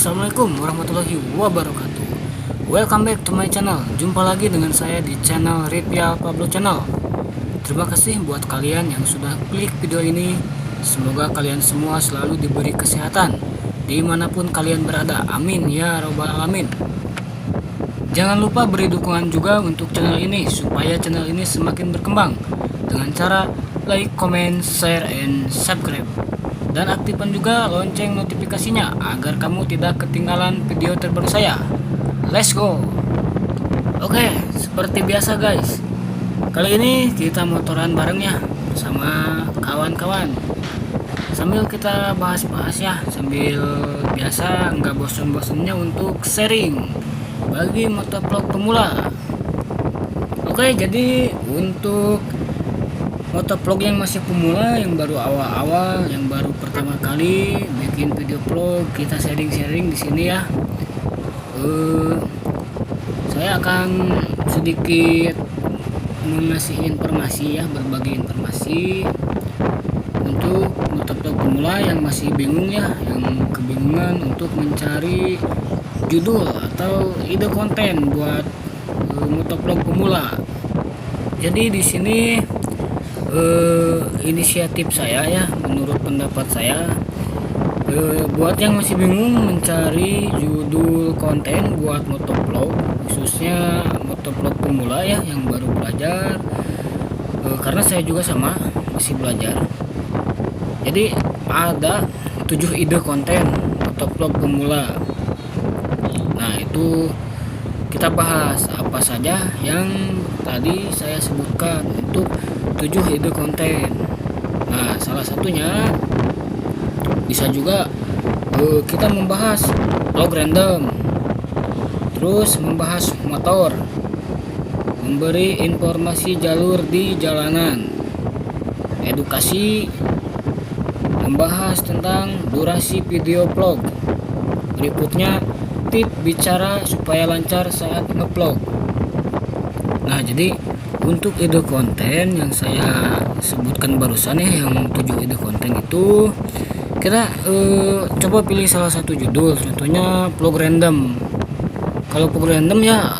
Assalamualaikum warahmatullahi wabarakatuh. Welcome back to my channel. Jumpa lagi dengan saya di channel Ripial Pablo Channel. Terima kasih buat kalian yang sudah klik video ini. Semoga kalian semua selalu diberi kesehatan dimanapun kalian berada. Amin ya robbal alamin. Jangan lupa beri dukungan juga untuk channel ini supaya channel ini semakin berkembang dengan cara like, comment, share, and subscribe. Dan aktifkan juga lonceng notifikasinya agar kamu tidak ketinggalan video terbaru saya. Let's go. Oke, seperti biasa guys, kali ini kita motoran bareng ya bersama kawan-kawan. Sambil kita bahas-bahas ya, sambil biasa nggak bosan-bosannya untuk sharing bagi motovlog pemula. Oke, jadi untuk motovlog yang masih pemula, yang baru awal-awal, yang baru pertama kali bikin video vlog, kita sharing-sharing di sini ya. Saya akan sedikit mengasih informasi ya, berbagi informasi untuk motovlog pemula yang masih bingung ya, yang kebingungan untuk mencari judul atau ide konten buat motovlog pemula. Jadi di sini inisiatif saya ya, menurut pendapat saya, buat yang masih bingung mencari judul konten buat motovlog, khususnya motovlog pemula ya yang baru belajar, karena saya juga sama masih belajar. Jadi ada 7 ide konten motovlog pemula. Nah itu kita bahas apa saja yang tadi saya sebutkan untuk 7 ide konten. Nah salah satunya bisa juga kita membahas vlog random, terus membahas motor, memberi informasi jalur di jalanan, edukasi, membahas tentang durasi video vlog, berikutnya tip bicara supaya lancar saat ngevlog. Nah jadi untuk ide konten yang saya sebutkan barusan ya, yang 7 ide konten itu kita coba pilih salah satu judul, contohnya vlog random. Kalau vlog random ya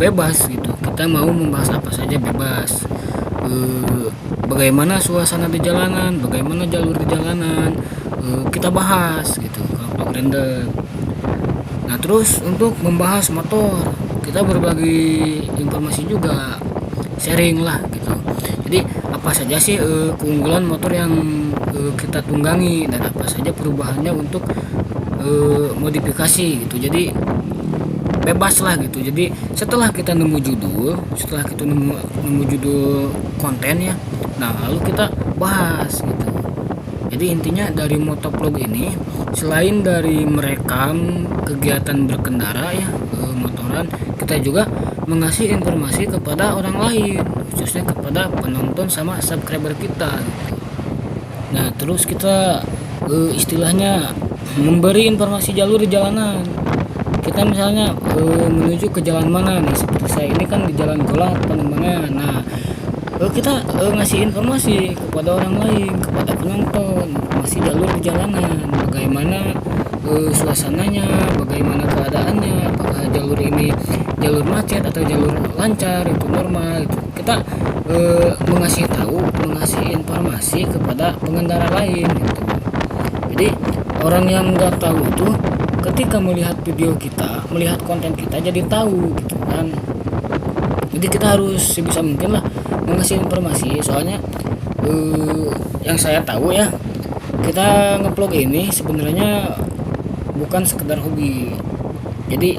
bebas gitu, kita mau membahas apa saja bebas. Bagaimana suasana di jalanan, bagaimana jalur di jalanan, kita bahas gitu kalau vlog random. Nah terus untuk membahas motor, kita berbagi informasi juga, sharing lah gitu. Jadi apa saja sih keunggulan motor yang kita tunggangi dan apa saja perubahannya untuk modifikasi gitu. Jadi bebas lah gitu. Jadi setelah kita nemu judul, setelah kita nemu judul konten ya, nah lalu kita bahas gitu. Jadi intinya dari motovlog ini, selain dari merekam kegiatan berkendara ya motoran, kita juga mengasih informasi kepada orang lain, khususnya kepada penonton sama subscriber kita gitu. Nah terus kita istilahnya memberi informasi jalur di jalanan. Kita misalnya menuju ke jalan mana nih, seperti saya ini kan di Jalan Golak Pangembangan. Nah kita ngasih informasi kepada orang lain, kepada penonton, informasi jalur di jalanan, bagaimana suasananya, bagaimana keadaannya, apakah jalur ini jalur macet atau jalur lancar, itu normal itu. Kita mengasih tahu, mengasih informasi kepada pengendara lain gitu. Jadi orang yang nggak tahu itu ketika melihat video kita, melihat konten kita jadi tahu gitu kan. Jadi kita harus sebisa mungkin lah mengasih informasi, soalnya yang saya tahu ya, kita ngevlog ini sebenarnya bukan sekedar hobi. Jadi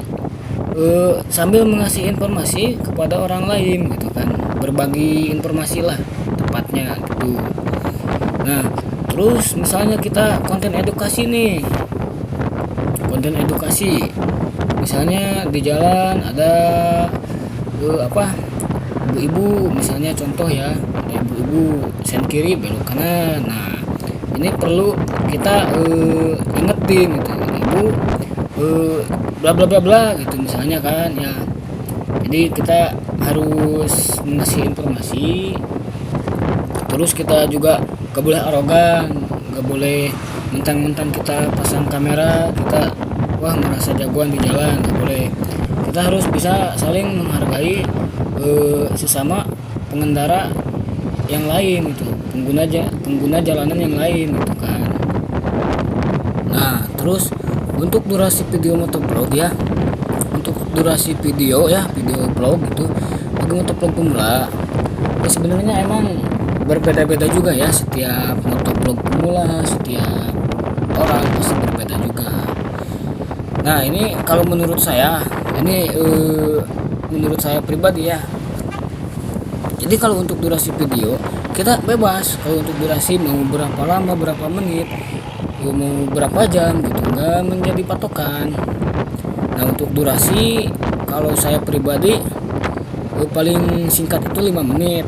sambil mengasih informasi kepada orang lain gitu kan, berbagi informasi lah tepatnya gitu. Nah terus misalnya kita konten edukasi nih, konten edukasi misalnya di jalan ada ibu-ibu misalnya, contoh ya, ada ibu-ibu sen kiri belok kanan. Nah ini perlu kita ingetin gitu, ibu bla bla bla bla gitu misalnya kan ya. Jadi kita harus ngasih informasi, terus kita juga gak boleh arogan, gak boleh mentang-mentang kita pasang kamera kita wah merasa jagoan di jalan. Nggak boleh. Kita harus bisa saling menghargai sesama pengendara yang lain itu, pengguna jalanan yang lain gitu kan. Nah terus untuk durasi video motovlog ya, untuk durasi video ya, video vlog itu bagi motovlog pemula ya sebenarnya emang berbeda-beda juga ya. Setiap motovlog pemula, setiap orang pasti berbeda juga. Nah ini kalau menurut saya, ini menurut saya pribadi ya, jadi kalau untuk durasi video kita bebas. Kalau untuk durasi mau berapa lama, berapa menit, mau berapa jam gitu, nggak menjadi patokan. Nah untuk durasi kalau saya pribadi paling singkat itu 5 menit.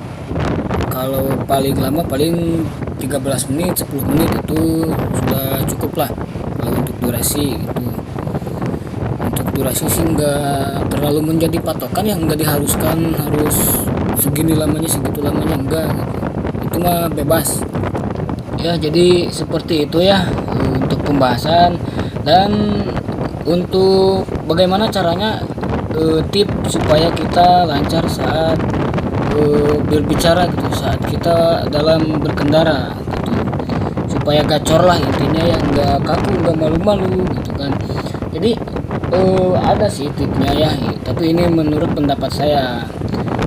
Kalau paling lama paling 13 menit, 10 menit itu sudah cukup lah kalau untuk durasi gitu. Untuk durasi sih nggak terlalu menjadi patokan, yang nggak diharuskan harus segini lamanya, segitu lamanya, enggak gitu. Itu mah bebas ya. Jadi seperti itu ya untuk pembahasan. Dan untuk bagaimana caranya, tips supaya kita lancar saat berbicara gitu, saat kita dalam berkendara gitu, supaya gacor lah intinya ya, nggak kaku, nggak malu-malu gitu kan. Jadi ada sih tipsnya ya, tapi ini menurut pendapat saya.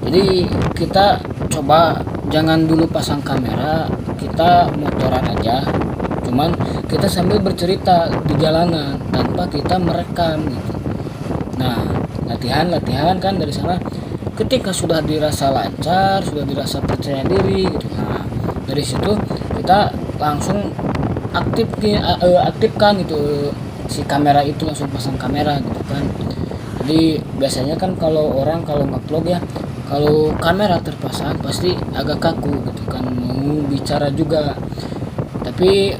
Jadi kita coba jangan dulu pasang kamera, kita motoran aja, cuman kita sambil bercerita di jalanan tanpa kita merekam gitu. Nah latihan kan dari sana. Ketika sudah dirasa lancar, sudah dirasa percaya diri gitu, nah dari situ kita langsung aktifkan gitu si kamera itu, langsung pasang kamera gitu kan. Jadi biasanya kan kalau orang kalau ngevlog ya, kalau kamera terpasang pasti agak kaku gitu kan, mau bicara juga. Tapi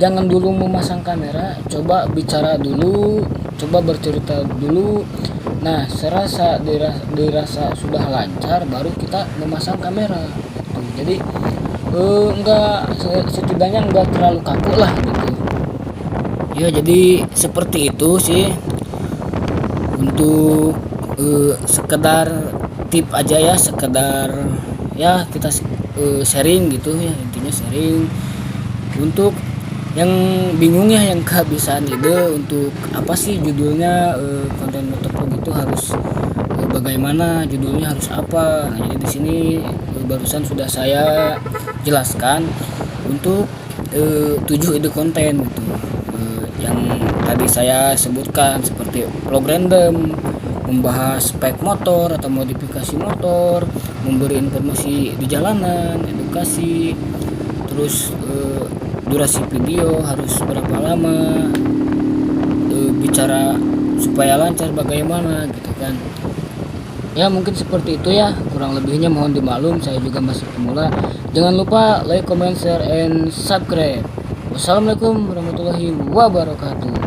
jangan dulu memasang kamera, coba bicara dulu, coba bercerita dulu. Nah serasa dirasa sudah lancar, baru kita memasang kamera gitu. Jadi enggak, setidaknya enggak terlalu kaku lah gitu ya. Jadi seperti itu sih untuk sekedar tip aja ya, sekedar ya kita sharing gitu ya, intinya sharing. Untuk yang bingung ya, yang kehabisan ide untuk apa sih judulnya, konten motovlog itu harus bagaimana, judulnya harus apa. Nah, jadi di sini barusan sudah saya jelaskan untuk 7 ide konten gitu, yang tadi saya sebutkan, seperti vlog random, membahas spek motor atau modifikasi motor, memberi informasi di jalanan, edukasi, terus durasi video harus berapa lama, bicara supaya lancar bagaimana gitu kan ya. Mungkin seperti itu ya, kurang lebihnya mohon dimaklum, saya juga masih pemula. Jangan lupa like, comment, share, and subscribe. Wassalamualaikum warahmatullahi wabarakatuh.